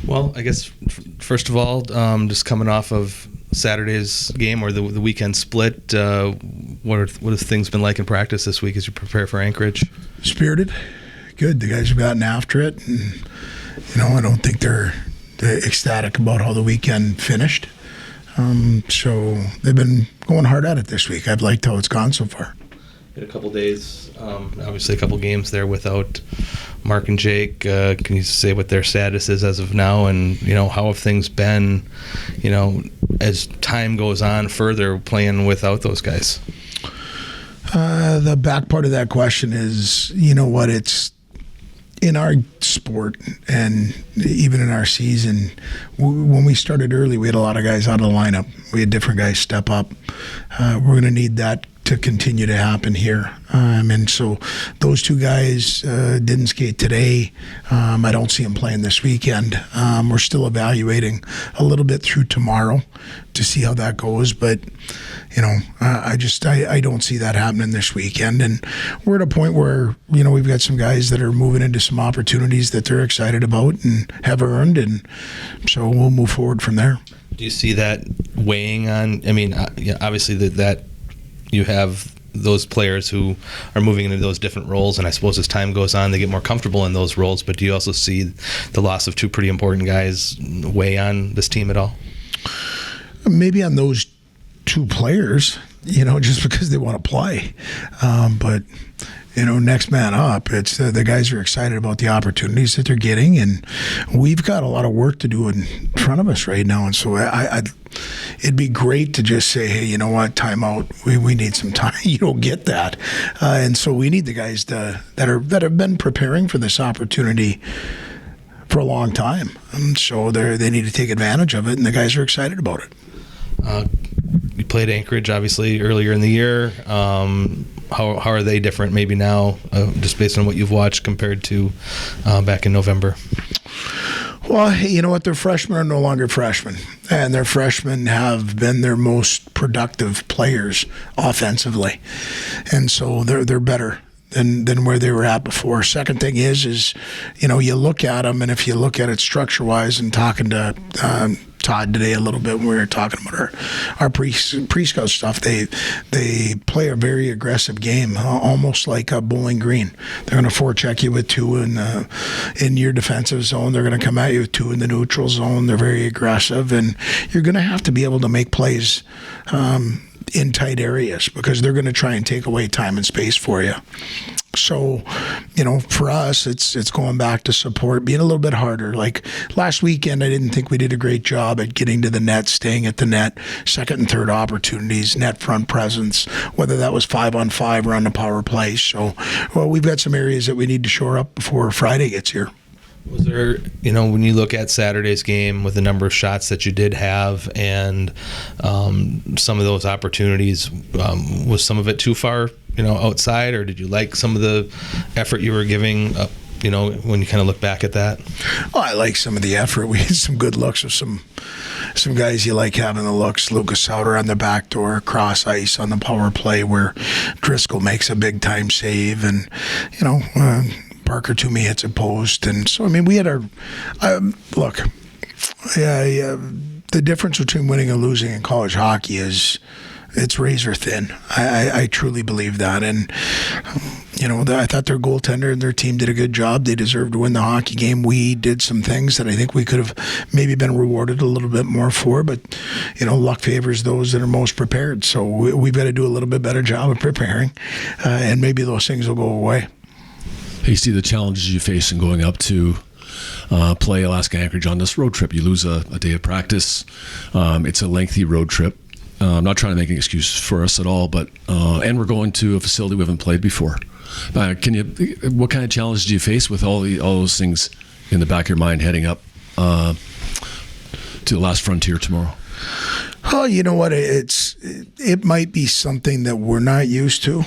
Well, I guess first of all, just coming off of Saturday's game or the weekend split, what have things been like in practice this week as you prepare for Anchorage? Spirited, good. The guys have gotten after it, and I don't think they're ecstatic about how the weekend finished. So they've been going hard at it this week. I've liked how it's gone so far. In a couple days, obviously a couple games there without Mark and Jake. Can you say what their status is as of now, and how have things been, as time goes on further playing without those guys? The back part of that question is, it's in our sport and even in our season, when we started early, we had a lot of guys out of the lineup. We had different guys step up. We're going to need that to continue to happen here. And so those two guys didn't skate today. I don't see them playing this weekend. We're still evaluating a little bit through tomorrow to see how that goes. But, I don't see that happening this weekend. And we're at a point where, we've got some guys that are moving into some opportunities that they're excited about and have earned. And so we'll move forward from there. Do you see that weighing on, obviously that you have those players who are moving into those different roles, and I suppose as time goes on, they get more comfortable in those roles, but do you also see the loss of two pretty important guys weigh on this team at all? Maybe on those two players, just because they want to play. But next man up, it's the guys are excited about the opportunities that they're getting, and we've got a lot of work to do in front of us right now. And so it'd be great to just say, hey, you know what, time out. We need some time. You don't get that, and so we need the guys that have been preparing for this opportunity for a long time. And so they need to take advantage of it, and the guys are excited about it. You played Anchorage, obviously, earlier in the year. How are they different maybe now, just based on what you've watched compared to back in November? Well, you know what? Their freshmen are no longer freshmen, and their freshmen have been their most productive players offensively, and so they're better than where they were at before. Second thing is you look at them, and if you look at it structure-wise, and talking to Todd today a little bit when we were talking about our pre-scout stuff, they play a very aggressive game, almost like a Bowling Green. They're going to forecheck you with two in your defensive zone. They're going to come at you with two in the neutral zone. They're very aggressive, and you're going to have to be able to make plays in tight areas because they're going to try and take away time and space for you. So, for us, it's going back to support, being a little bit harder. Like last weekend, I didn't think we did a great job at getting to the net, staying at the net, second and third opportunities, net front presence, whether that was 5-on-5 or on the power play. So, we've got some areas that we need to shore up before Friday gets here. Was there, when you look at Saturday's game with the number of shots that you did have and some of those opportunities, was some of it too far, outside, or did you like some of the effort you were giving up, when you kind of look back at that? Well, I like some of the effort. We had some good looks with some guys you like having the looks. Lucas Sauter on the back door, cross ice on the power play where Driscoll makes a big time save, and, Parker Toomey hits a post. And so, we had look, the difference between winning and losing in college hockey is it's razor thin. I truly believe that. And, I thought their goaltender and their team did a good job. They deserved to win the hockey game. We did some things that I think we could have maybe been rewarded a little bit more for, but, luck favors those that are most prepared. So we've got to do a little bit better job of preparing, and maybe those things will go away. You see the challenges you face in going up to play Alaska Anchorage on this road trip. You lose a day of practice. It's a lengthy road trip. I'm not trying to make an excuse for us at all, but and we're going to a facility we haven't played before. What kind of challenges do you face with all those things in the back of your mind heading up to the last frontier tomorrow? Oh, you know what? It might be something that we're not used to.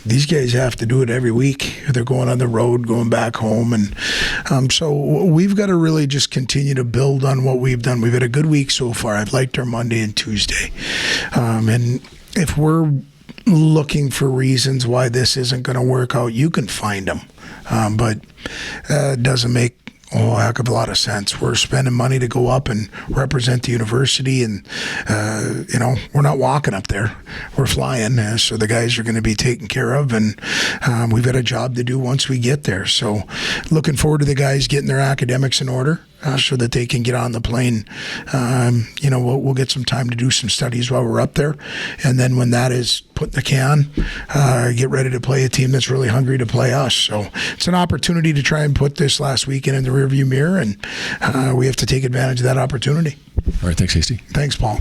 These guys have to do it every week. They're going on the road, going back home, and so we've got to really just continue to build on what we've done. We've had a good week so far. I've liked our Monday and Tuesday, and if we're looking for reasons why this isn't going to work out, you can find them, but it doesn't make Oh, a heck of a lot of sense. We're spending money to go up and represent the university, and we're not walking up there. We're flying, so the guys are going to be taken care of, and we've got a job to do once we get there. So looking forward to the guys getting their academics in order so that they can get on the plane. We'll get some time to do some studies while we're up there, and then when that is put in the can, get ready to play a team that's really hungry to play us. So it's an opportunity to try and put this last weekend in the rearview mirror, and we have to take advantage of that opportunity. All right, thanks, Hasty. Thanks, Paul.